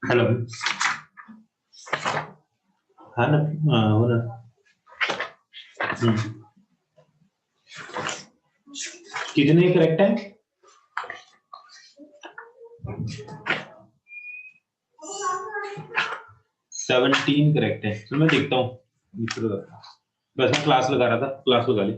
Hello. हाँ ना। हाँ हो ना। कितने करेक्ट है? 17 करेक्ट है। तो मैं देखता हूँ। बस मैं क्लास लगा रहा था, क्लास लगा ली।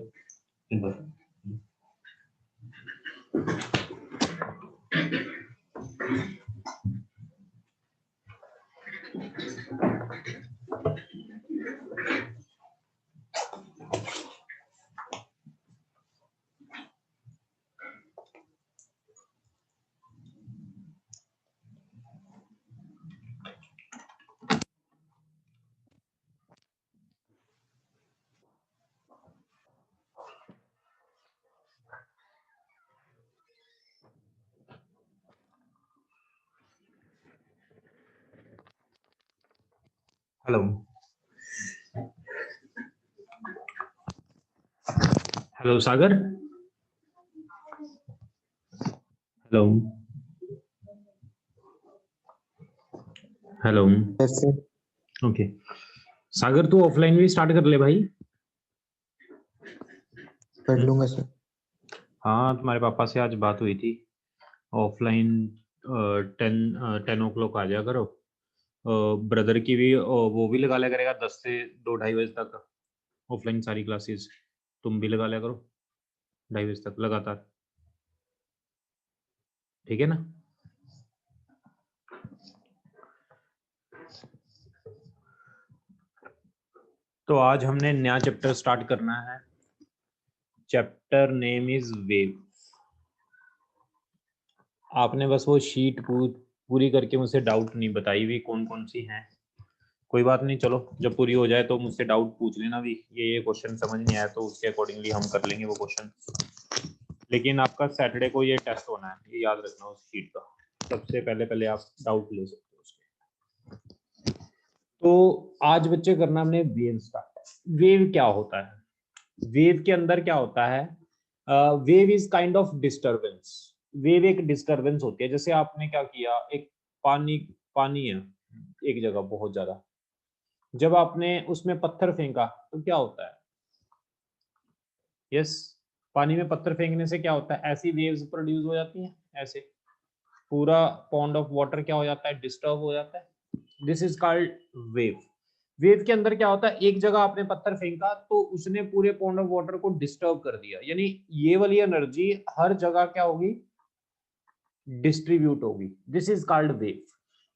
Hello. Hello Sagar. Hello. Hello. Yes sir. Okay Sagar, तू ऑफलाइन भी स्टार्ट कर ले भाई। कर लूंगा सर। हाँ, तुम्हारे पापा से आज बात हुई थी। ऑफलाइन 10 o'clock आ जाया करो। ब्रदर की भी वो भी लगा लिया करेगा 10 से 2-2:30 बजे तक ऑफलाइन सारी क्लासेस। तुम भी लगा लिया करो 2:30 बजे तक लगातार। ठीक है ना? तो आज हमने नया चैप्टर स्टार्ट करना है। Chapter name is wave. आपने बस वो शीट पूरी करके मुझसे डाउट नहीं बताई हुई कौन कौन सी हैं। कोई बात नहीं, चलो जब पूरी हो जाए तो मुझसे डाउट पूछ लेना भी, ये क्वेश्चन समझ नहीं आया तो उसके अकॉर्डिंगली हम कर लेंगे वो क्वेश्चन। लेकिन आपका सैटरडे को ये टेस्ट होना है, ये याद रखना उस शीट का। सबसे पहले आप डाउट ले सकते हो उसके। तो आज बच्चे करना हमने वेव स्टार्ट। वेव क्या होता है? वेव के अंदर क्या होता है? Wave is kind of disturbance. Wave एक डिस्टरबेंस होती है। जैसे आपने क्या किया, एक पानी पानी है एक जगह बहुत ज्यादा, जब आपने उसमें पत्थर फेंका तो क्या होता है? यस, पानी में पत्थर फेंकने से क्या होता है? ऐसी वेव्स प्रोड्यूस हो जाती हैं, ऐसे पूरा पॉन्ड ऑफ वाटर क्या हो जाता है? डिस्टर्ब हो जाता है। This is called wave. Wave के अंदर क्या होता है? एक जगह आपने पत्थर फेंका तो उसने पूरे पॉन्ड ऑफ वाटर को डिस्टर्ब कर दिया, यानी ये वाली एनर्जी हर जगह क्या होगी? डिस्ट्रीब्यूट होगी। This is called wave.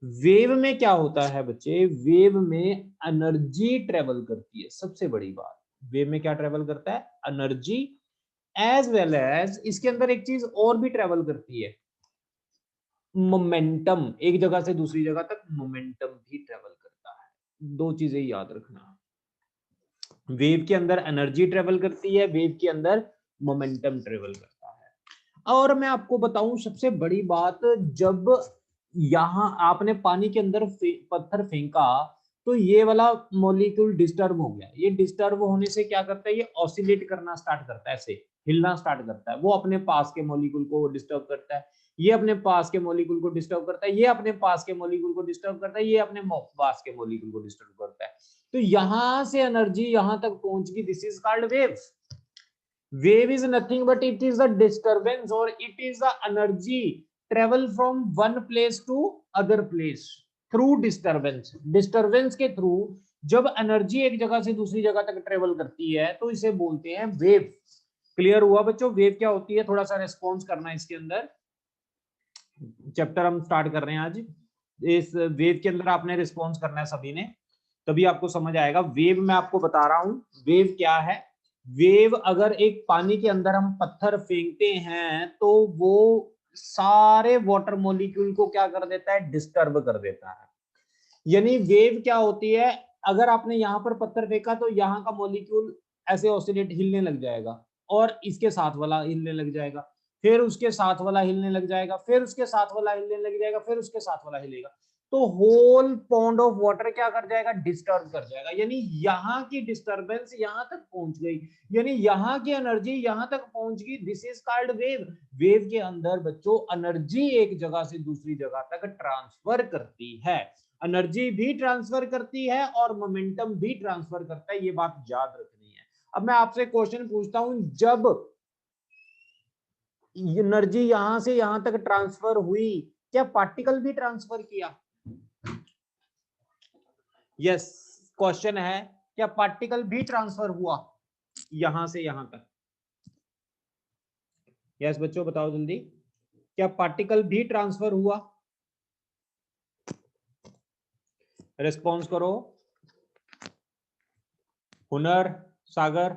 Wave में क्या होता है बच्चे? वेव में एनर्जी ट्रेवल करती है। सबसे बड़ी बात, वेव में क्या ट्रेवल करता है? एनर्जी। एज वेल एज इसके अंदर एक चीज और भी ट्रेवल करती है, मोमेंटम। एक जगह से दूसरी जगह तक मोमेंटम भी ट्रेवल करता है। दो चीजें याद रखना, वेव के अंदर एनर्जी ट्रेवल करती है, वेव के अंदर मोमेंटम ट्रेवल करता है। और मैं आपको बताऊं सबसे बड़ी बात, जब यहां आपने पानी के अंदर पत्थर फेंका तो ये वाला मॉलिक्यूल डिस्टर्ब हो गया। ये डिस्टर्ब होने से क्या करता है? ये ऑसिलेट करना स्टार्ट करता है, ऐसे हिलना स्टार्ट करता है। वो अपने पास के मॉलिक्यूल को डिस्टर्ब करता है, ये अपने पास के मॉलिक्यूल को डिस्टर्ब करता है, ये अपने पास के मॉलिक्यूल को डिस्टर्ब करता है, ये अपने पास के मॉलिक्यूल को डिस्टर्ब करता है। तो यहां से एनर्जी यहां तक पहुंच गई। This is called wave. Wave is nothing but it is a disturbance or it is the energy travel from one place to other place through disturbance. Disturbance के थ्रू जब एनर्जी एक जगह से दूसरी जगह तक ट्रेवल करती है तो इसे बोलते हैं वेव। क्लियर हुआ बच्चों? वेव क्या होती है? थोड़ा सा रेस्पॉन्स करना इसके अंदर। चैप्टर हम स्टार्ट कर रहे हैं आज। इस वेव के अंदर आपने रिस्पॉन्स करना है सभी ने, तभी आपको समझ आएगा। वेव मैं आपको बता रहा हूं वेव क्या है। वेव, अगर एक पानी के अंदर हम पत्थर फेंकते हैं तो वो सारे वाटर मॉलिक्यूल को क्या कर देता है? डिस्टर्ब कर देता है। यानी वेव क्या होती है? अगर आपने यहां पर पत्थर फेंका तो यहां का मॉलिक्यूल ऐसे ऑसिलेट हिलने लग जाएगा और इसके साथ वाला हिलने लग जाएगा, फिर उसके साथ वाला हिलने लग जाएगा, फिर उसके साथ वाला हिलने लग जाएगा, फिर उसके साथ वाला हिलेगा। तो होल पॉन्ड ऑफ वाटर क्या कर जाएगा, डिस्टर्ब कर जाएगा, यानी यहाँ की डिस्टर्बेंस यहाँ तक पहुंच गई, यानी यहाँ की एनर्जी यहाँ तक पहुंच गई, this is called wave. Wave के अंदर बच्चों एनर्जी एक जगह से दूसरी जगह तक ट्रांसफर करती है, एनर्जी भी ट्रांसफर करती है और मोमेंटम भी ट्रांसफर करता है, ये बात याद रखनी है। अब मैं आपसे क्वेश्चन पूछता हूं, जब एनर्जी यहां से यहां तक ट्रांसफर हुई, क्या पार्टिकल भी ट्रांसफर किया? यस, क्वेश्चन है क्या पार्टिकल भी ट्रांसफर हुआ यहां से यहां तक? यस बच्चों बताओ जल्दी, क्या पार्टिकल भी ट्रांसफर हुआ? रिस्पॉन्स करो। हुनर, सागर।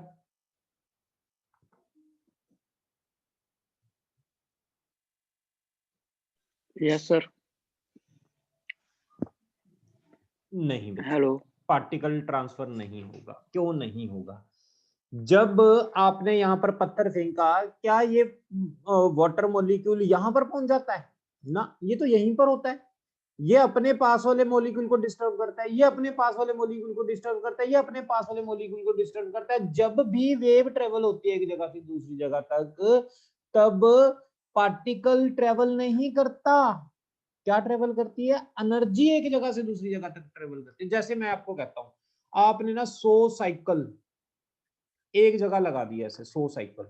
Yes sir. नहीं बच्चों, हेलो। पार्टिकल ट्रांसफर नहीं होगा। क्यों नहीं होगा? जब आपने यहां पर पत्थर फेंका, क्या ये वाटर मॉलिक्यूल यहां पर पहुंच जाता है ना? ये तो यहीं पर होता है, ये अपने पास वाले मॉलिक्यूल को डिस्टर्ब करता है, ये अपने पास वाले मॉलिक्यूल को डिस्टर्ब करता है, ये अपने पास वाले मॉलिक्यूल को डिस्टर्ब करता है। जब भी वेव ट्रेवल होती है एक जगह से दूसरी जगह तक, तब पार्टिकल ट्रेवल नहीं करता, क्या ट्रेवल करती है? एनर्जी एक जगह से दूसरी जगह तक ट्रेवल करती है। जैसे मैं आपको कहता हूं, आपने ना 100 साइकिल एक जगह लगा दिया, ऐसे 100 साइकिल।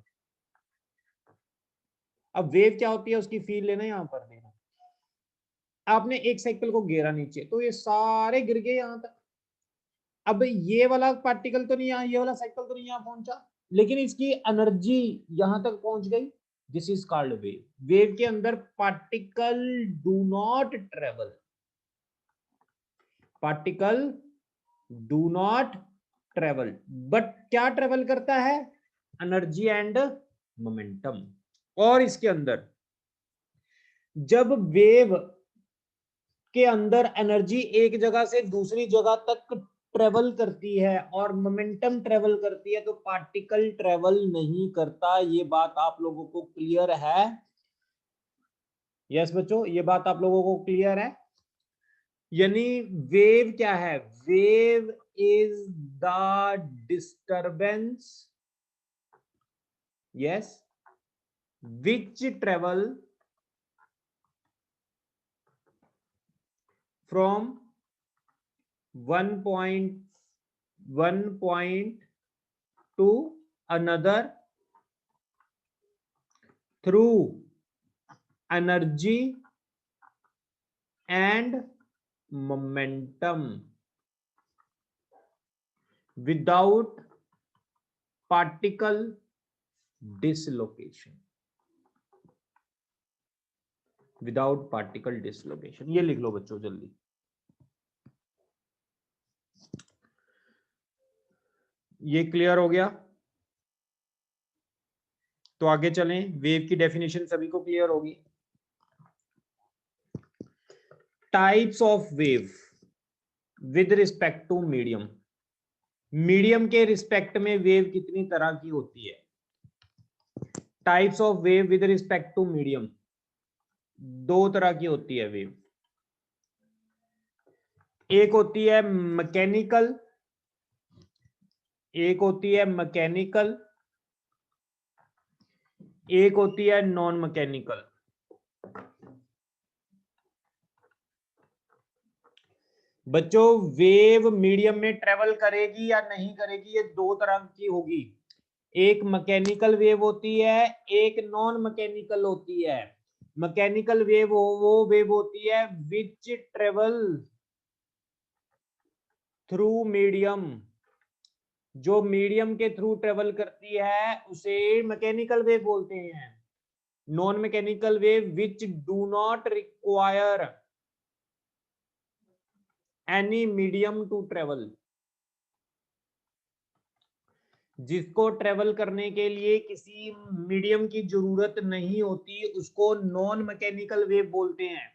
अब वेव क्या होती है उसकी फील लेना, यहां पर देना। आपने एक साइकिल को घेरा नीचे, तो ये सारे गिर गए यहां तक। अब ये वाला पार्टिकल तो नहीं, यहाँ ये वाला साइकिल तो नहीं यहाँ पहुंचा, लेकिन इसकी एनर्जी यहां तक पहुंच गई, this is called wave. Wave के अंदर particle do not travel, particle do not travel, but क्या ट्रेवल करता है? Energy and momentum. और इसके अंदर जब वेव के अंदर एनर्जी एक जगह से दूसरी जगह तक ट्रेवल करती है और मोमेंटम ट्रेवल करती है, तो पार्टिकल ट्रेवल नहीं करता। ये बात आप लोगों को क्लियर है? यस बच्चों, ये बात आप लोगों को क्लियर है? यानी वेव क्या है? Wave is the disturbance, yes, which travel from one point to another through energy and momentum without particle dislocation, without particle dislocation. ये लिख लो बच्चों जल्दी। ये क्लियर हो गया? तो आगे चलें, वेव की डेफिनेशन सभी को क्लियर होगी। Types of wave with respect to medium, medium के रिस्पेक्ट में वेव कितनी तरह की होती है? Types of wave with respect to medium, दो तरह की होती है वेव। एक होती है मैकेनिकल, एक होती है मैकेनिकल, एक होती है नॉन मैकेनिकल। बच्चों वेव मीडियम में ट्रेवल करेगी या नहीं करेगी, ये दो तरह की होगी। एक मैकेनिकल वेव होती है, एक नॉन मैकेनिकल होती है। मैकेनिकल वेव वो वेव होती है विच ट्रेवल थ्रू मीडियम, जो मीडियम के थ्रू ट्रेवल करती है उसे मैकेनिकल वेव बोलते हैं। Non mechanical wave which do not require any medium to travel, जिसको ट्रेवल करने के लिए किसी मीडियम की जरूरत नहीं होती, उसको नॉन मैकेनिकल वेव बोलते हैं।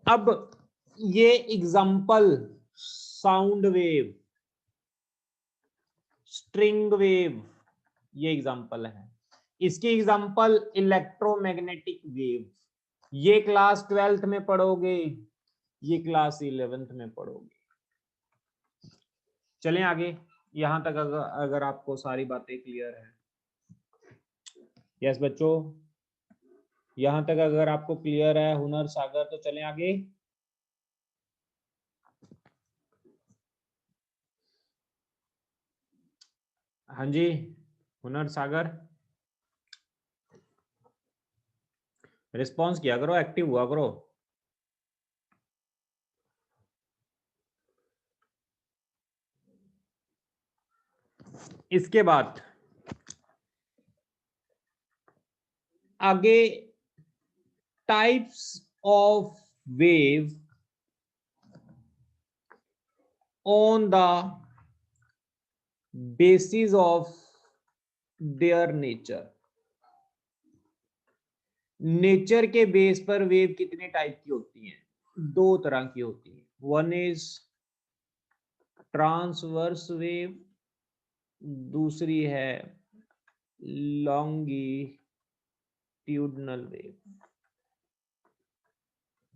अब ये example sound wave, string wave, ये एग्जांपल है। इसकी एग्जांपल इलेक्ट्रोमैग्नेटिक वेव, ये क्लास 12th में पढ़ोगे, ये क्लास 11th में पढ़ोगे। चलें आगे, यहां तक अगर आपको सारी बातें क्लियर है। यस बच्चों, यहां तक अगर आपको क्लियर है हुनर सागर, तो चलें आगे। हाँ जी हुनर सागर, रिस्पॉन्स किया करो, एक्टिव हुआ करो। इसके बाद आगे types of wave on the basis of their nature. Nature के बेस पर वेव कितने टाइप की होती हैं? दो तरह की होती है। वन इज ट्रांसवर्स वेव, दूसरी है लॉन्गिट्यूडनल वेव।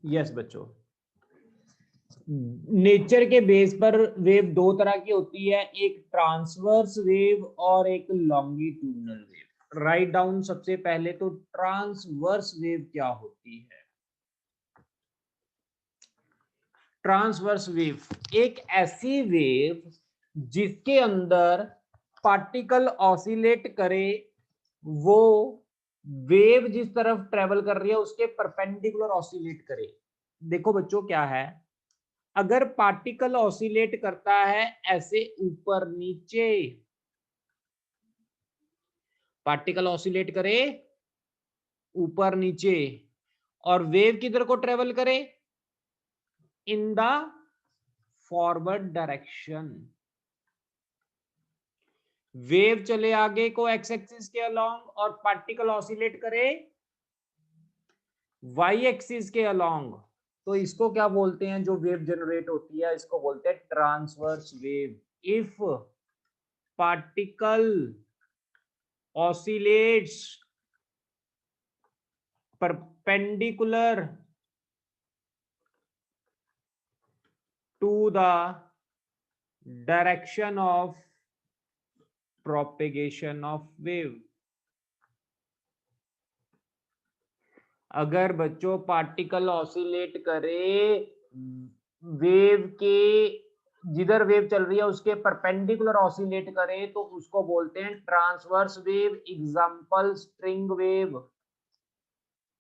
यस बच्चों, नेचर के बेस पर वेव दो तरह की होती है, एक ट्रांसवर्स वेव और एक लॉन्गिट्यूडनल वेव। राइट डाउन सबसे पहले तो ट्रांसवर्स वेव क्या होती है। ट्रांसवर्स वेव एक ऐसी वेव जिसके अंदर पार्टिकल ऑसिलेट करे, वो वेव जिस तरफ ट्रेवल कर रही है उसके परपेंडिकुलर ऑसिलेट करे। देखो बच्चों क्या है, अगर पार्टिकल ऑसिलेट करता है ऐसे ऊपर नीचे, पार्टिकल ऑसिलेट करे ऊपर नीचे और वेव किधर को ट्रेवल करे, in the forward direction. Wave चले आगे को एक्स एक्सिस के अलोंग और पार्टिकल ऑसिलेट करे वाई एक्सिस के अलोंग, तो इसको क्या बोलते हैं, जो वेव जनरेट होती है इसको बोलते हैं transverse wave. If particle oscillates perpendicular to the direction of propagation of wave. अगर बच्चों पार्टिकल ऑसिलेट करे वेव के, जिधर वेव चल रही है उसके परपेंडिकुलर ऑसिलेट करे, तो उसको बोलते हैं transverse wave. Example string wave.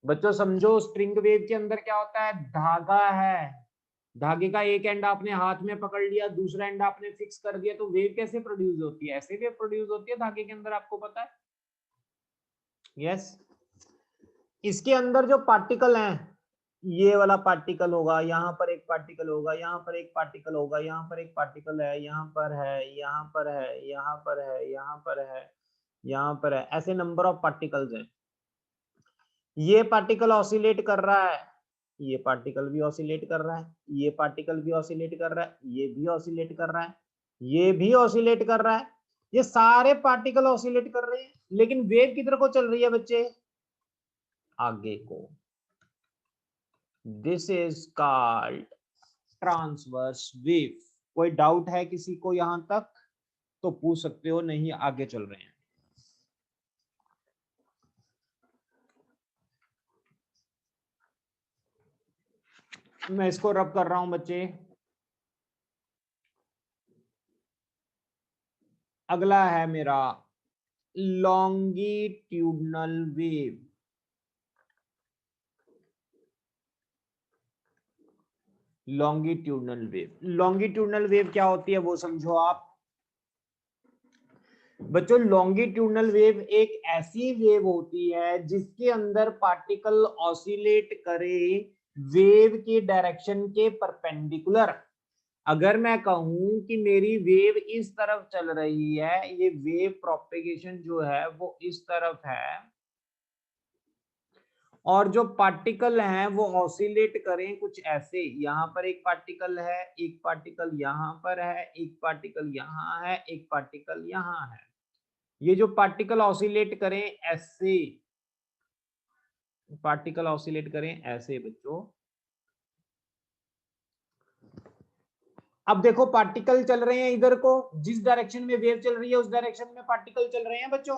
बच्चों समझो, स्ट्रिंग वेव के अंदर क्या होता है, धागा है, धागे का एक एंड आपने हाथ में पकड़ लिया, दूसरा एंड आपने फिक्स कर दिया, तो वेव कैसे प्रोड्यूस होती है, ऐसे वेव प्रोड्यूस होती है धागे के अंदर, आपको पता है। यस, इसके अंदर जो पार्टिकल हैं, ये वाला पार्टिकल होगा, यहाँ पर एक पार्टिकल होगा, यहाँ पर एक पार्टिकल होगा, यहाँ पर एक पार्टिकल है, यहाँ पर है, यहाँ पर है, यहाँ पर है, यहाँ पर है, यहाँ पर है, ऐसे नंबर ऑफ पार्टिकल्स हैं। ये पार्टिकल ऑसिलेट कर रहा है, ये पार्टिकल भी ऑसिलेट कर रहा है, ये पार्टिकल भी ऑसिलेट कर रहा है, ये भी ऑसिलेट कर रहा है, ये भी ऑसिलेट कर रहा है, ये सारे पार्टिकल ऑसिलेट कर रहे हैं, लेकिन वेव किधर को चल रही है बच्चे, आगे को। This is called transverse wave. कोई डाउट है किसी को यहां तक, तो पूछ सकते हो, नहीं आगे चल रहे हैं। मैं इसको रब कर रहा हूं बच्चे। अगला है मेरा longitudinal wave. Longitudinal wave, longitudinal wave क्या होती है वो समझो आप बच्चों। लॉन्गिट्यूडनल वेव एक ऐसी वेव होती है जिसके अंदर पार्टिकल ऑसिलेट करे वेव के डायरेक्शन के परपेंडिकुलर। अगर मैं कहूं कि मेरी वेव इस तरफ चल रही है, ये वेव प्रोपेगेशन जो है वो इस तरफ है, और जो पार्टिकल हैं वो ऑसिलेट करें कुछ ऐसे, यहाँ पर एक पार्टिकल है, एक पार्टिकल यहाँ पर है, एक पार्टिकल यहाँ है, एक पार्टिकल यहाँ है, ये जो पार्टिकल ऑसिलेट करें ऐसे, पार्टिकल ऑसिलेट करें ऐसे बच्चों। अब देखो पार्टिकल चल रहे हैं इधर को, जिस डायरेक्शन में वेव चल रही है उस डायरेक्शन में पार्टिकल चल रहे हैं बच्चों।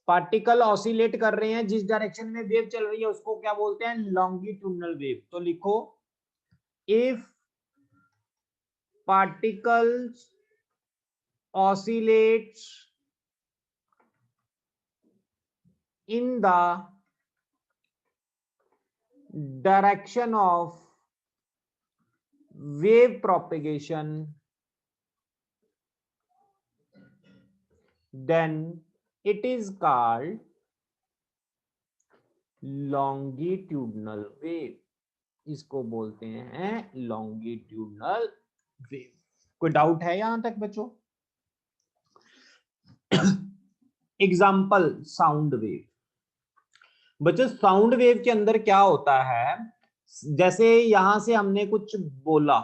पार्टिकल ऑसिलेट कर रहे हैं, जिस डायरेक्शन में वेव चल रही है उसको क्या बोलते हैं, लॉन्गिट्यूडनल वेव। तो लिखो if particles oscillates in the direction of wave propagation, then it is called longitudinal wave। इसको बोलते हैं longitudinal wave। कोई डाउट है यहां तक बच्चों? Example sound wave. बच्चों साउंड वेव के अंदर क्या होता है, जैसे यहां से हमने कुछ बोला,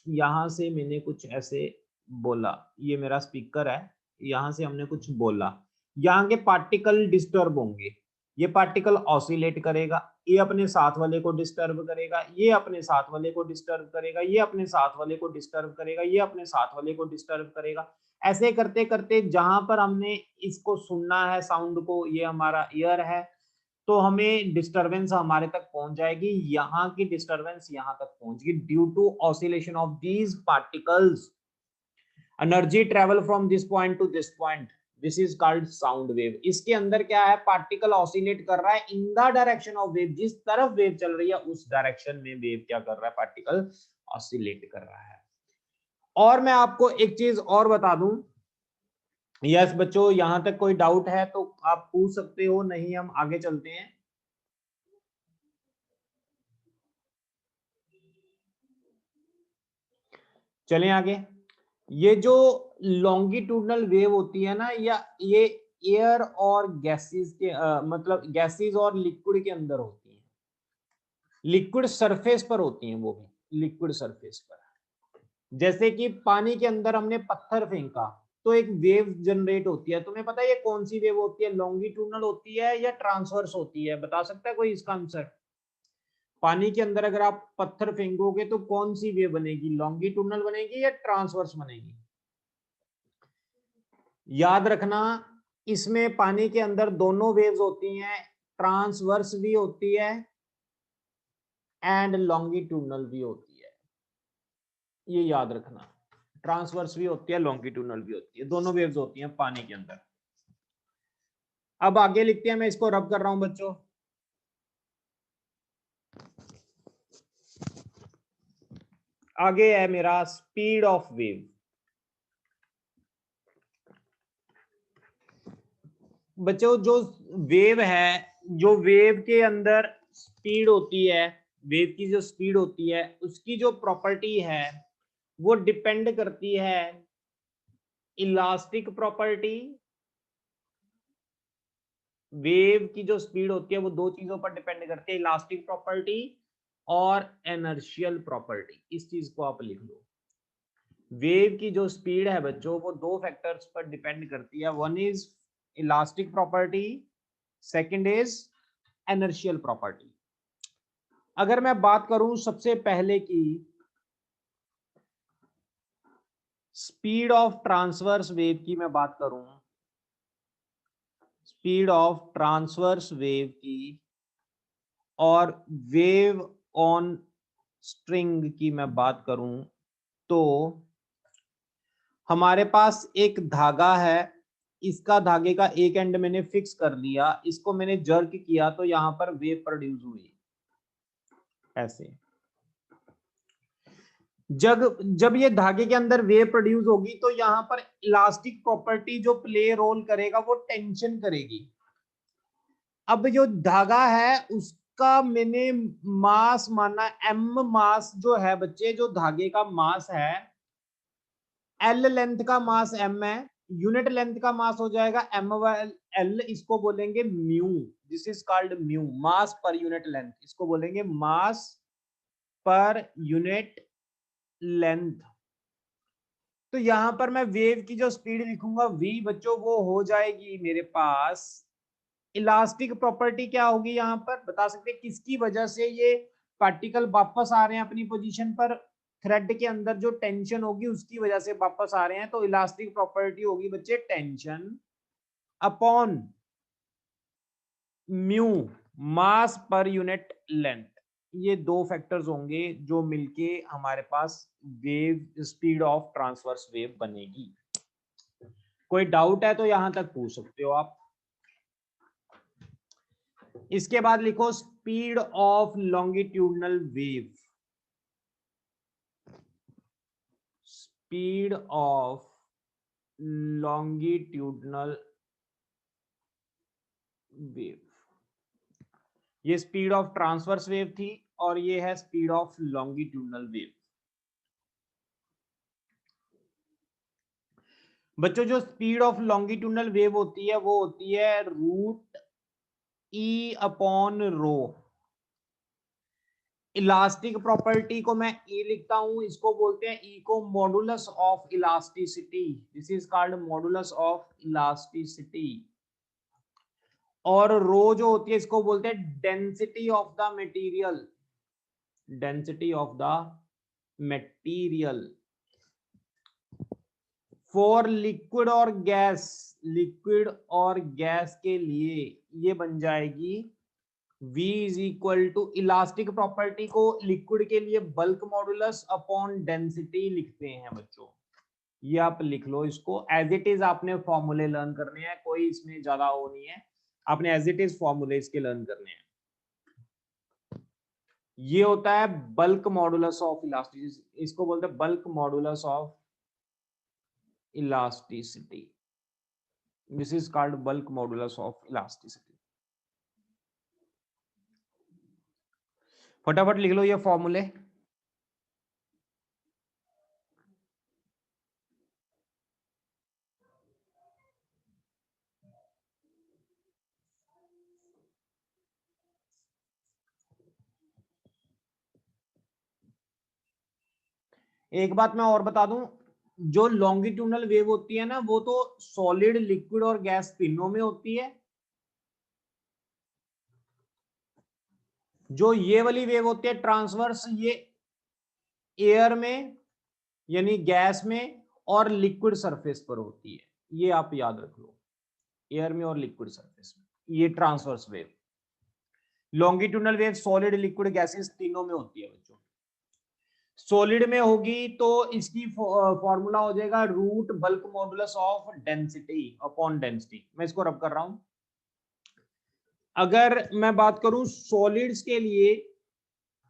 यहां से मैंने कुछ ऐसे बोला, ये मेरा स्पीकर है, यहां से हमने कुछ बोला, यहाँ के पार्टिकल डिस्टर्ब होंगे, ये पार्टिकल ऑसिलेट करेगा, ये अपने साथ वाले को डिस्टर्ब करेगा, ये अपने साथ वाले को डिस्टर्ब करेगा, ये अपने साथ वाले को डिस्टर्ब करेगा, ये अपने साथ वाले को डिस्टर्ब करेगा। ऐसे करते करते जहां पर हमने इसको सुनना है साउंड को, ये हमारा ईयर है, तो हमें डिस्टरबेंस हमारे तक पहुंच जाएगी, यहाँ की डिस्टरबेंस यहाँ तक पहुंचेगी due to oscillation of these particles. Energy travel from this point to this point, this is called sound wave. इसके अंदर क्या है, पार्टिकल ऑसिलेट कर रहा है in the direction of wave, जिस तरफ वेव चल रही है उस डायरेक्शन में वेव क्या कर रहा है, पार्टिकल ऑसिलेट कर रहा है। और मैं आपको एक चीज और बता दूं, यस बच्चों यहां तक कोई डाउट है तो आप पूछ सकते हो, नहीं हम आगे चलते हैं। चलें आगे। ये जो लॉन्गिट्यूडनल वेव होती है ना, या ये एयर और गैसेस के मतलब गैसेस और लिक्विड के अंदर होती है, लिक्विड सरफेस पर होती हैं, वो भी लिक्विड सरफेस पर। जैसे कि पानी के अंदर हमने पत्थर फेंका तो एक वेव जनरेट होती है, तुम्हें पता है ये कौन सी वेव होती है, लॉन्गिट्यूडनल होती है या ट्रांसवर्स होती है, बता सकता है कोई इसका आंसर? पानी के अंदर अगर आप पत्थर फेंकोगे तो कौन सी वेव बनेगी, लॉन्गिट्यूडनल बनेगी या ट्रांसवर्स बनेगी? याद रखना इसमें पानी के अंदर दोनों वेव्स होती हैं, ट्रांसवर्स भी होती है एंड लॉन्गिट्यूडनल भी होती है, ये याद रखना, ट्रांसवर्स भी होती है लॉन्गिट्यूडनल भी होती है, दोनों वेव्स होती हैं पानी के अंदर। अब आगे लिखते हैं, मैं इसको रब कर रहा हूं बच्चों। आगे है मेरा स्पीड ऑफ वेव। बच्चों जो वेव है, जो वेव के अंदर स्पीड होती है, वेव की जो स्पीड होती है उसकी जो प्रॉपर्टी है वो डिपेंड करती है इलास्टिक प्रॉपर्टी। वेव की जो स्पीड होती है वो दो चीजों पर डिपेंड करती है, इलास्टिक प्रॉपर्टी और इनर्शियल प्रॉपर्टी। इस चीज को आप लिख लो, वेव की जो स्पीड है बच्चों वो दो फैक्टर्स पर डिपेंड करती है, one is elastic property, second is inertial property. अगर मैं बात करूं सबसे पहले की स्पीड ऑफ ट्रांसवर्स वेव की, मैं बात करूं स्पीड ऑफ ट्रांसवर्स वेव की और वेव ऑन स्ट्रिंग की मैं बात करूं, तो हमारे पास एक धागा है, इसका धागे का एक एंड मैंने फिक्स कर लिया, इसको मैंने जर्क किया तो यहां पर वेव प्रोड्यूस हुई ऐसे। जब ये धागे के अंदर वेव प्रोड्यूस होगी तो यहां पर इलास्टिक प्रॉपर्टी जो प्ले रोल करेगा वो टेंशन करेगी। अब जो धागा है उसका मैंने मास माना m, मास जो है बच्चे, जो धागे का मास है, l लेंथ का मास m है, यूनिट लेंथ का मास हो जाएगा m/l, इसको बोलेंगे mu, this is called mu, mass per unit length, इसको बोलेंगे मास पर यूनिट लेंथ। तो यहां पर मैं वेव की जो स्पीड लिखूंगा v बच्चों, वो हो जाएगी मेरे पास इलास्टिक प्रॉपर्टी क्या होगी यहाँ पर बता सकते हैं, किसकी वजह से ये पार्टिकल वापस आ रहे हैं अपनी पोजीशन पर, थ्रेड के अंदर जो टेंशन होगी उसकी वजह से वापस आ रहे हैं, तो इलास्टिक प्रॉपर्टी होगी बच्चे टेंशन अपॉन म्यू मास पर यूनिट लेंथ। ये दो फैक्टर्स होंगे जो मिलके हमारे पास wave speed of transverse wave बनेगी। कोई डाउट है तो यहां तक पूछ सकते हो आप। इसके बाद लिखो speed of longitudinal wave, speed of longitudinal wave. ये स्पीड ऑफ ट्रांसवर्स वेव थी और ये है स्पीड ऑफ लॉन्गिट्यूडनल वेव। बच्चों जो स्पीड ऑफ लॉन्गिट्यूडनल वेव होती है वो होती है root E upon rho. Elastic property को मैं ई लिखता हूं, इसको बोलते हैं ई को modulus of elasticity, this is called modulus of elasticity. और रो जो होती है इसको बोलते हैं density of the material, density of the material. For liquid और गैस, लिक्विड और गैस के लिए ये बन जाएगी V is equal to, elastic property को लिक्विड के लिए बल्क मॉडुलस अपॉन डेंसिटी लिखते हैं बच्चों। ये आप लिख लो इसको एज इट इज, आपने फॉर्मूले लर्न करने हैं, कोई इसमें ज्यादा वो नहीं है, आपने एज इट इज फॉर्मूले इसके लर्न करने हैं। ये होता है बल्क मॉडुलस ऑफ इलास्टिसिटी, इसको बोलते हैं bulk modulus of elasticity, this is called bulk modulus of elasticity. फटाफट लिख लो ये फॉर्मूले। एक बात मैं और बता दूं, जो लॉन्गिट्यूडनल वेव होती है ना वो तो सॉलिड लिक्विड और गैस तीनों में होती है। जो ये वाली वेव होती है ट्रांसवर्स, ये एयर में यानी गैस में और लिक्विड सरफेस पर होती है, ये आप याद रख लो, एयर में और लिक्विड सरफेस में, ये transverse wave. Longitudinal wave solid liquid gases तीनों में होती है बच्चों। सॉलिड में होगी तो इसकी फॉर्मूला हो जाएगा root bulk modulus of density upon density. मैं इसको रब कर रहा हूं। अगर मैं बात करूं सॉलिड्स के लिए,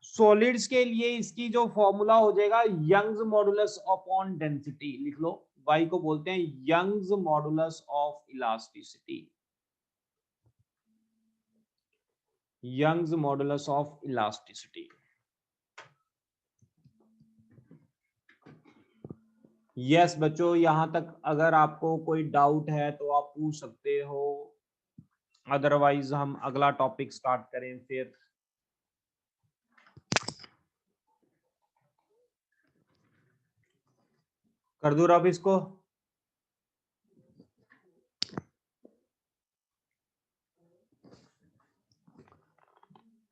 सॉलिड्स के लिए इसकी जो फॉर्मूला हो जाएगा यंग्स मॉडुलस अपॉन डेंसिटी, लिख लो, y को बोलते हैं Young's modulus of elasticity, Young's modulus of elasticity. Yes बच्चों, यहां तक अगर आपको कोई डाउट है तो आप पूछ सकते हो, अदरवाइज हम अगला टॉपिक स्टार्ट करें फिर। कर दूं अब इसको।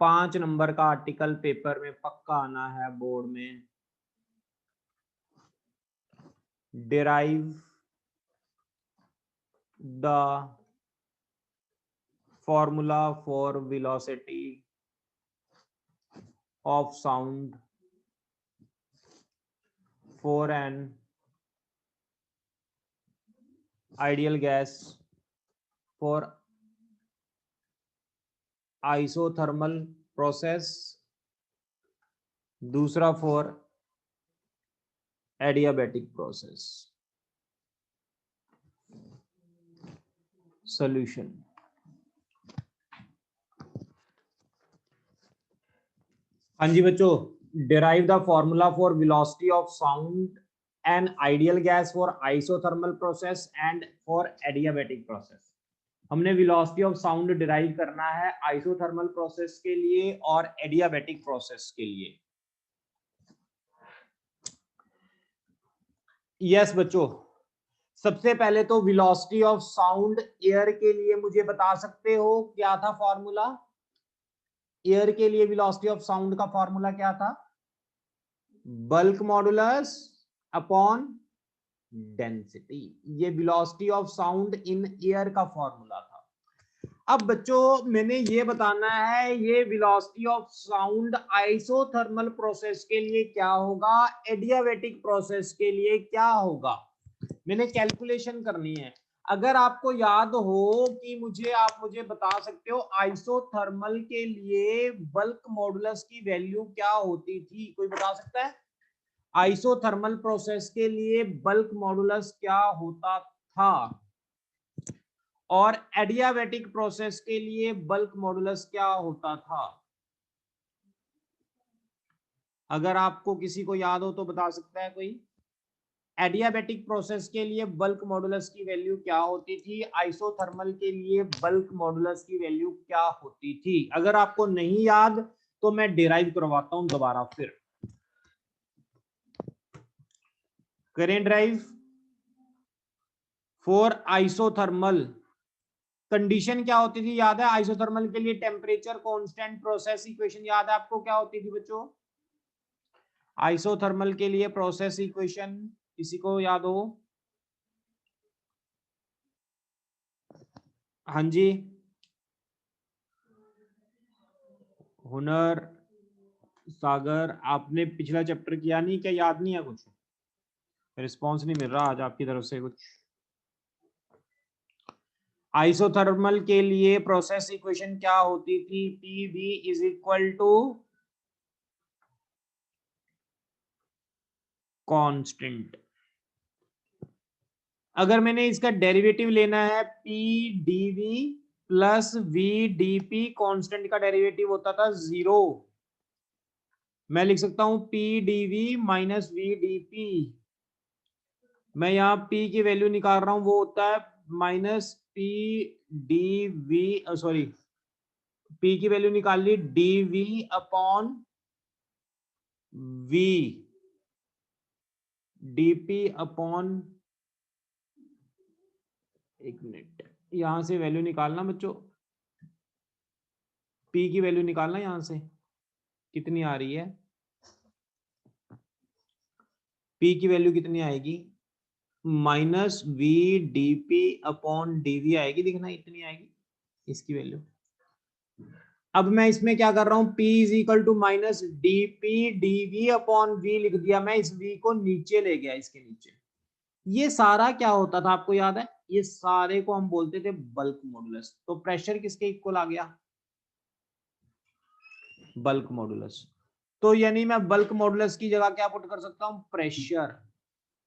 पांच नंबर का आर्टिकल पेपर में पक्का आना है बोर्ड में। Derive the formula for velocity of sound for an ideal gas for isothermal process, दूसरा फॉर एडियाबैटिक प्रोसेस। सॉल्यूशन, हाँ जी बच्चों, derive the formula for velocity of sound an ideal gas for isothermal process and for adiabatic process. हमने velocity of sound derive करना है isothermal process के लिए और adiabatic process के लिए। यस बच्चों, सबसे पहले तो वेलोसिटी ऑफ साउंड एयर के लिए मुझे बता सकते हो क्या था फॉर्मूला? एयर के लिए वेलोसिटी ऑफ साउंड का फॉर्मूला क्या था? Bulk modulus upon density. ये velocity of sound in air का फॉर्मूला था। अब बच्चों मैंने ये बताना है ये velocity of sound isothermal process के लिए क्या होगा, एडियाबैटिक प्रोसेस के लिए क्या होगा, मैंने कैलकुलेशन करनी है। अगर आपको याद हो कि आप मुझे बता सकते हो आइसोथर्मल के लिए बल्क मॉडुलस की वैल्यू क्या होती थी, कोई बता सकता है? आइसोथर्मल प्रोसेस के लिए बल्क मॉडुलस क्या होता था और एडियाबैटिक प्रोसेस के लिए बल्क मॉडुलस क्या होता था? अगर आपको किसी को याद हो तो बता सकता है कोई? एडियाबैटिक प्रोसेस के लिए बल्क मॉडुलस की वैल्यू क्या होती थी, आइसोथर्मल के लिए बल्क मॉडुलस की वैल्यू क्या होती थी? अगर आपको नहीं याद तो मैं डिराइव करवाता हूं दोबारा, फिर करें ड्राइव फॉर आइसोथर्मल। कंडीशन क्या होती थी याद है? आइसोथर्मल के लिए टेम्परेचर कांस्टेंट, प्रोसेस इक्वेशन याद है आपको क्या होती थी बच्चों? आइसोथर्मल के लिए प्रोसेस इक्वेशन किसी को याद हो? हाँ जी, हुनर, सागर, आपने पिछला चैप्टर किया नहीं क्या? याद नहीं है कुछ? रिस्पांस नहीं मिल रहा आज आपकी तरफ से कुछ। आइसोथर्मल के लिए प्रोसेस इक्वेशन क्या होती थी? PV is equal to constant. अगर मैंने इसका डेरिवेटिव लेना है P dV plus V dP, constant का डेरिवेटिव होता था 0। मैं लिख सकता हूं P dV minus V dP. मैं यहाँ P की वैल्यू निकाल रहा हूं, वो होता है minus P D V, sorry P की वैल्यू निकाल ली dV upon V dP upon, एक मिनट, यहां से वैल्यू निकालना बच्चों, P की वैल्यू निकालना यहां से कितनी आ रही है, P की वैल्यू कितनी आएगी? Minus V dP upon dV आएगी, दिखना इतनी आएगी इसकी वैल्यू। अब मैं इसमें क्या कर रहा हूं, P is equal to minus dP dV upon V लिख दिया, मैं इस V को नीचे ले गया, इसके नीचे। ये सारा क्या होता था आपको याद है? ये सारे को हम बोलते थे बल्क मॉडुलस। तो प्रेशर किसके इक्वल आ गया? Bulk modulus. तो यानी मैं बल्क मॉडुलस की जगह क्या पुट कर सकता हूं? प्रेशर।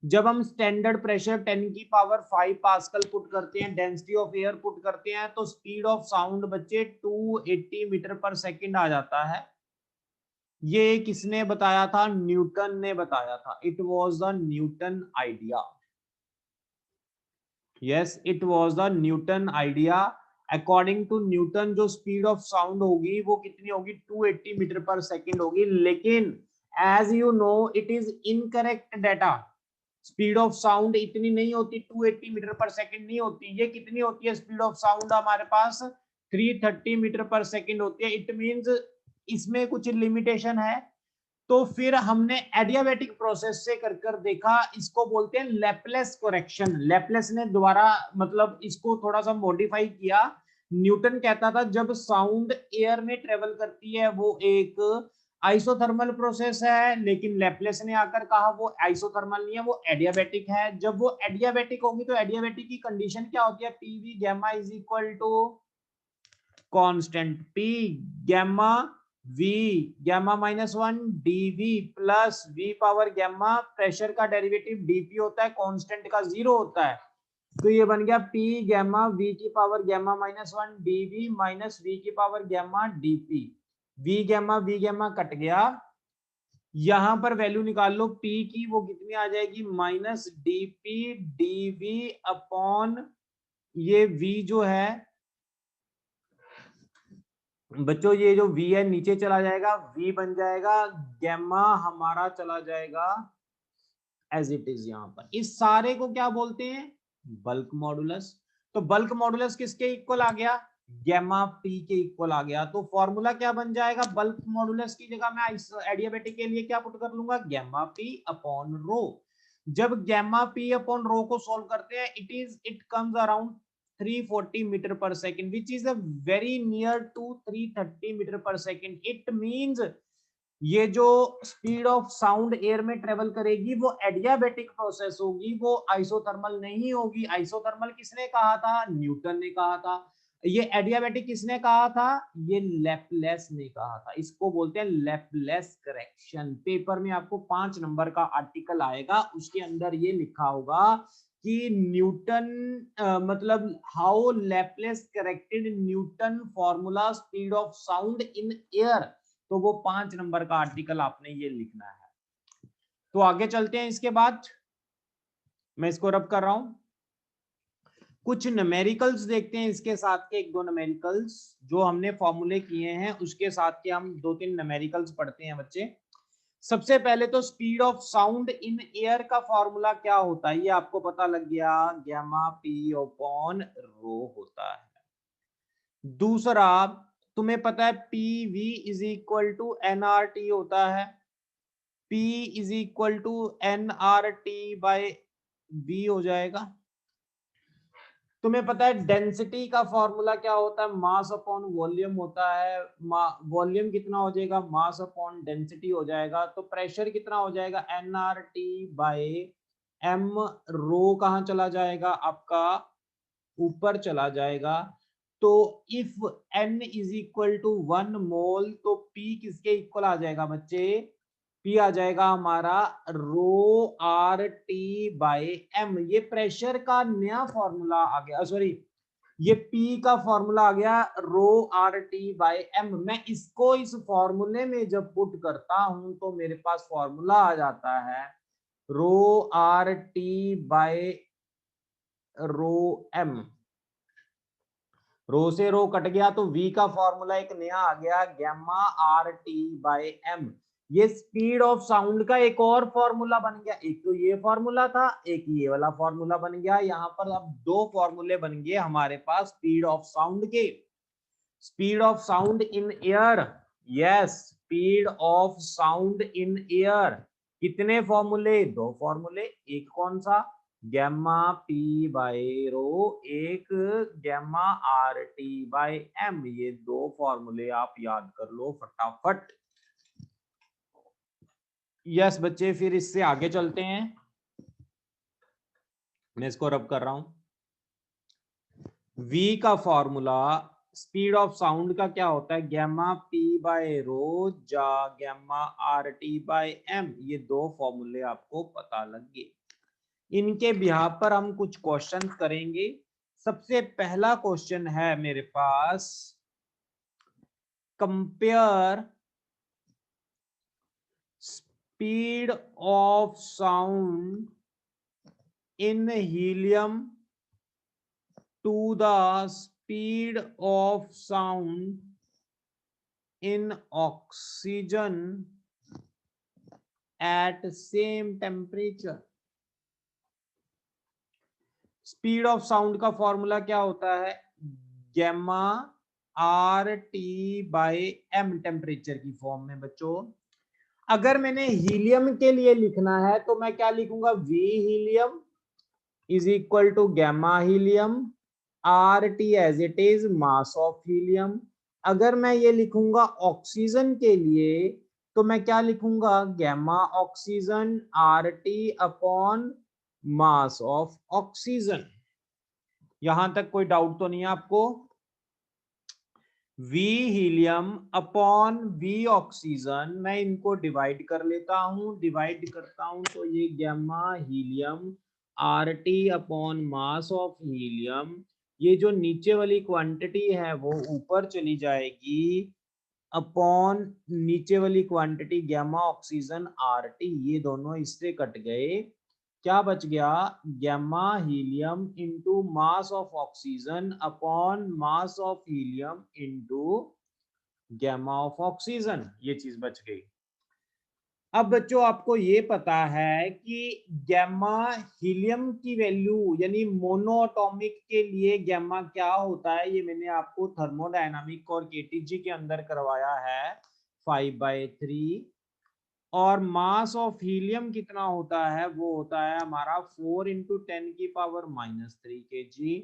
जब हम स्टैंडर्ड प्रेशर 10 की पावर 5 पास्कल पुट करते हैं, डेंसिटी ऑफ एयर पुट करते हैं, तो स्पीड ऑफ साउंड बच्चे 280 मीटर पर सेकंड आ जाता है। ये किसने बताया था? न्यूटन ने बताया था। It was the Newton idea. Yes, it was the Newton idea. According to Newton जो स्पीड ऑफ साउंड होगी वो कितनी होगी? 280 मीटर पर सेकंड होगी। लेकिन as you know it is incorrect data. Speed of sound इतनी नहीं होती, 280 मीटर पर सेकंड नहीं होती। ये कितनी होती है स्पीड ऑफ साउंड? हमारे पास 330 मीटर पर सेकंड होती है। इट मींस इसमें कुछ लिमिटेशन है। तो फिर हमने एडियाबैटिक प्रोसेस से कर देखा, इसको बोलते हैं लैपलेस करेक्शन। लैपलेस ने दोबारा मतलब इसको थोड़ा सा मॉडिफाई किया। न्यूटन कहता था जब साउंड एयर में ट्रेवल करती है वो एक आइसोथर्मल प्रोसेस है, लेकिन लैपलेस ने आकर कहा वो आइसोथर्मल नहीं है, वो एडियाबैटिक है। जब वो एडियाबैटिक होगी तो एडियाबैटिक की कंडीशन क्या होती है? PV gamma is equal to constant P gamma V gamma -1 dV plus V power gamma, pressure का डेरिवेटिव dP होता है, कांस्टेंट का 0 होता है। तो ये बन गया P गैमा V की power gamma -1 dV minus V की power gamma dP। V gamma cut गया, यहां पर वैल्यू निकाल लो P की, वो कितनी आ जाएगी? माइनस dP dV अपॉन ये V जो है बच्चों, ये जो V है नीचे चला जाएगा, V बन जाएगा गैमा, हमारा चला जाएगा एज इट इज। यहां पर इस सारे को क्या बोलते हैं? Bulk modulus. तो बल्क मॉडुलस किसके इक्वल आ गया, गैमा पी के इक्वल आ गया। तो फॉर्मूला क्या बन जाएगा, बल्क मॉडुलस की जगह मैं एडियाबेटिक के लिए क्या पुट कर लूंगा, गैमा पी अपॉन रो। जब गैमा पी अपॉन रो को सॉल्व करते हैं, it comes around 340 metre per second, which is a very near to 330 metre per second. It means ये जो स्पीड ऑफ साउंड एयर में travel करेगी वो adiabatic process होगी, वो आइसोथर्मल नहीं होगी। आइसोथर्मल किसने कहा था, न्यूटन ने कहा था। ये एडियाबेटिक किसने कहा था, ये लैपलेस ने कहा था। इसको बोलते हैं लैपलेस करेक्शन। पेपर में आपको 5 नंबर का आर्टिकल आएगा, उसके अंदर ये लिखा होगा कि न्यूटन मतलब how Laplace corrected Newton formula speed of sound in air. तो वो 5 नंबर का आर्टिकल आपने ये लिखना है। तो आगे चलते हैं। इसके बाद मैं इसको रब कर रहा हूं, कुछ न्यूमेरिकल्स देखते हैं इसके साथ के, एक दो न्यूमेरिकल्स जो हमने फॉर्मूले किए हैं उसके साथ के हम 2-3 न्यूमेरिकल्स पढ़ते हैं बच्चे। सबसे पहले तो speed of sound in air का फॉर्मूला क्या होता है, ये आपको पता लग गया, गैमा पी अपॉन रो होता है। दूसरा, तुम्हें पता है P V is equal to N R T होता है। P is equal to N R T by B हो जाएगा। तुम्हें पता है डेंसिटी का फॉर्मूला क्या होता है, मास अपॉन वॉल्यूम होता है। वॉल्यूम कितना हो जाएगा, मास अपॉन डेंसिटी हो जाएगा। तो प्रेशर कितना हो जाएगा, n R T by M. Rho कहाँ चला जाएगा आपका, ऊपर चला जाएगा। तो if n is equal to 1 mole, तो P किसके इक्वल आ जाएगा बच्चे, P आ जाएगा हमारा रो आर टी बाई एम। ये प्रेशर का नया फॉर्मूला आ गया, सॉरी ये P का फॉर्मूला आ गया रो आर टी बाई एम। मैं इसको इस फॉर्मूले में जब पुट करता हूं तो मेरे पास फॉर्मूला आ जाता है rho R T by rho M. Rho से रो कट गया तो V का फॉर्मूला एक नया आ गया, gamma R T by M. ये स्पीड ऑफ साउंड का एक और फॉर्मूला बन गया। एक तो ये फॉर्मूला था, एक ये वाला फॉर्मूला बन गया। यहाँ पर अब 2 फॉर्मूले बन गए हमारे पास स्पीड ऑफ साउंड के। Speed of sound in air, yes speed of sound in air. कितने फॉर्मूले, 2 फॉर्मूले। एक कौन सा, गैमा पी बाई रो, एक gamma R T by M. ये 2 फॉर्मूले आप याद कर लो फटाफट। यस बच्चे, फिर इससे आगे चलते हैं। मैं इसको रब कर रहा हूं। V का फॉर्मूला स्पीड ऑफ साउंड का क्या होता है, गैमा पी बाय रो जा gamma R T by M. ये 2 फॉर्मूले आपको पता लग गए। इनके बिहार पर हम कुछ क्वेश्चन करेंगे। सबसे पहला क्वेश्चन है मेरे पास, compare speed of sound in helium to the speed of sound in oxygen at same temperature। Speed of sound का फॉर्मूला क्या होता है, gamma R T by M, temperature की फॉर्म में बच्चों। अगर मैंने हीलियम के लिए लिखना है तो मैं क्या लिखूंगा, V helium is equal to gamma helium R T as it is mass of helium. अगर मैं ये लिखूंगा ऑक्सीजन के लिए तो मैं क्या लिखूंगा, gamma oxygen R T upon mass of oxygen. यहां तक कोई डाउट तो नहीं है आपको। V helium upon V oxygen, मैं इनको डिवाइड कर लेता हूं, डिवाइड करता हूं तो ये gamma helium R T upon mass of helium. ये जो नीचे वाली क्वांटिटी है वो ऊपर चली जाएगी अपॉन नीचे वाली quantity gamma oxygen R T, ये दोनों इससे कट गए। क्या बच गया, gamma helium into mass of oxygen upon mass of helium into gamma of oxygen, ये चीज बच गई। अब बच्चों आपको ये पता है कि गैमा हीलियम की वैल्यू यानी मोनोएटॉमिक के लिए गैमा क्या होता है, ये मैंने आपको थर्मोडायनामिक और केटीजी के अंदर करवाया है 5/3। और मास ऑफ हीलियम कितना होता है, वो होता है हमारा 4 × 10⁻³ kg।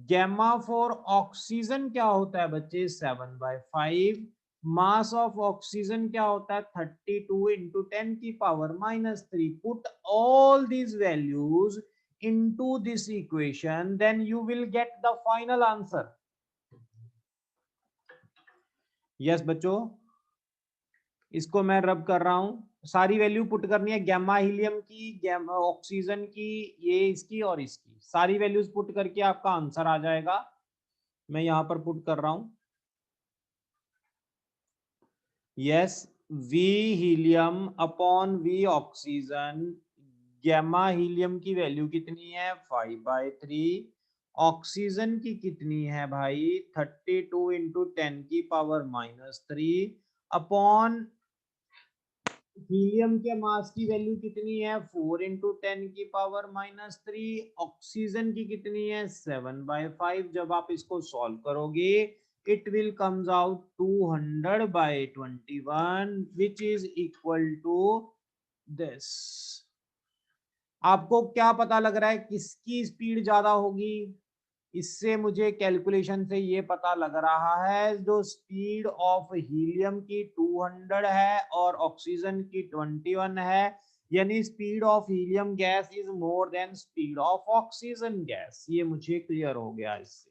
गैमा फॉर ऑक्सीजन क्या होता है बच्चे, 7/5। मास ऑफ ऑक्सीजन क्या होता है, 32 × 10⁻³ put all these values into this equation, then you will get the final answer. Yes बच्चों, इसको मैं रब कर रहा हूं, सारी वैल्यू पुट करनी है, गैमा हीलियम की, गैमा ऑक्सीजन की, ये इसकी और इसकी सारी वैल्यूज पुट करके आपका आंसर आ जाएगा। मैं यहां पर पुट कर रहा हूं। Yes, V helium upon V oxygen, gamma helium की वैल्यू कितनी है 5/3, ऑक्सीजन की कितनी है भाई 32 × 10⁻³ अपॉन हीलियम के मास की वैल्यू कितनी है 4 × 10⁻³ ऑक्सीजन की कितनी है 7/5। जब आप इसको सॉल्व करोगे it will comes out 200/21 which is equal to this। आपको क्या पता लग रहा है किसकी स्पीड ज्यादा होगी, इससे मुझे कैलकुलेशन से ये पता लग रहा है जो स्पीड ऑफ हीलियम की 200 है और ऑक्सीजन की 21 है, यानी speed of helium gas is more than speed of oxygen gas. ये मुझे क्लियर हो गया। इससे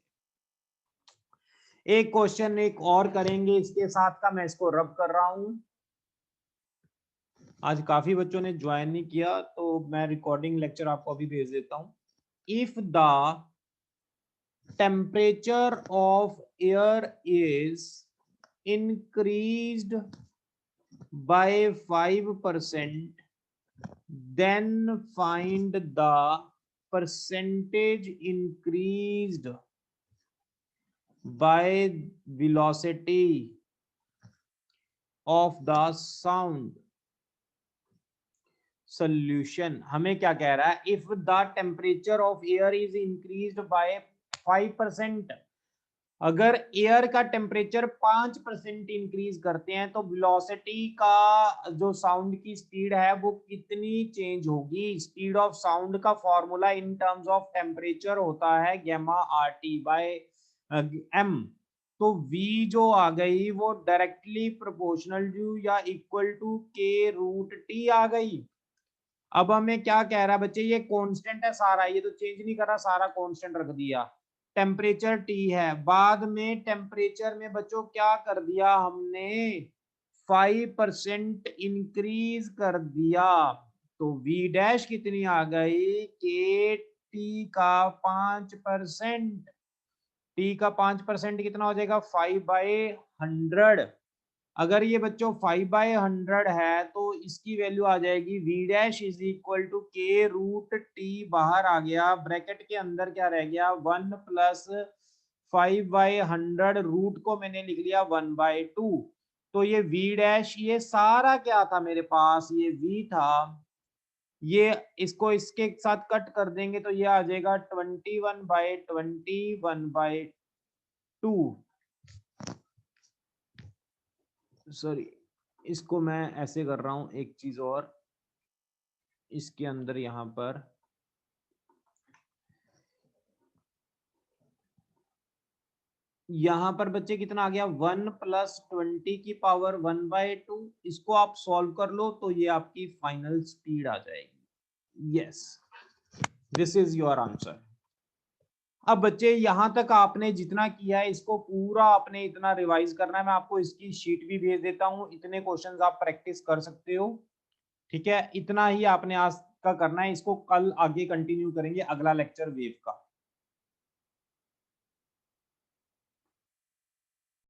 एक क्वेश्चन एक और करेंगे इसके साथ का, मैं इसको रब कर रहा हूं। आज काफी बच्चों ने ज्वाइन नहीं किया तो मैं रिकॉर्डिंग लेक्चर आपको अभी भेज देता हूं। If the temperature of air is increased by 5%, then find the percentage increased by velocity of the sound solution। हमें क्या कह रहा है, if the temperature of air is increased by 5%, अगर एयर का टेम्परेचर 5% इंक्रीज करते हैं तो वेलोसिटी का जो साउंड की स्पीड है वो कितनी चेंज होगी। स्पीड ऑफ साउंड का formula in terms of temperature होता है गैमा RT/m। तो V जो आ गई वो डायरेक्टली प्रोपोर्शनल टू या इक्वल टू K√T आ गई। अब हमें क्या कह रहा है बच्चे, ये कांस्टेंट है सारा, ये तो चेंज नहीं कर रहा, सारा कांस्टेंट रख दिया। टेम्परेचर T है, बाद में टेम्परेचर में बच्चों क्या कर दिया हमने 5% इंक्रीज कर दिया, तो V डैश कितनी आ गई KT का 5%। T का 5% कितना हो जाएगा 5/100। अगर ये बच्चों 5/100 है तो इसकी वैल्यू आ जाएगी V dash is equal to K√T, बाहर आ गया, ब्रैकेट के अंदर क्या रह गया 1 + 5/100, रूट को मैंने लिख लिया 1/2। तो ये V डैश, ये सारा क्या था मेरे पास, ये V था, ये इसको इसके साथ कट कर देंगे तो ये आ जाएगा 21/20 1/2। सॉरी, इसको मैं ऐसे कर रहा हूं, एक चीज और इसके अंदर यहां पर बच्चे कितना आ गया 1 + 20 की पावर 1/2। इसको आप सॉल्व कर लो तो ये आपकी फाइनल स्पीड आ जाएगी। Yes, this is your answer. अब बच्चे यहां तक आपने जितना किया है इसको पूरा आपने इतना रिवाइज करना है। मैं आपको इसकी शीट भी भेज देता हूं, इतने क्वेश्चंस आप प्रैक्टिस कर सकते हो। ठीक है, इतना ही आपने आज का करना है, इसको कल आगे कंटिन्यू करेंगे, अगला लेक्चर वेव का।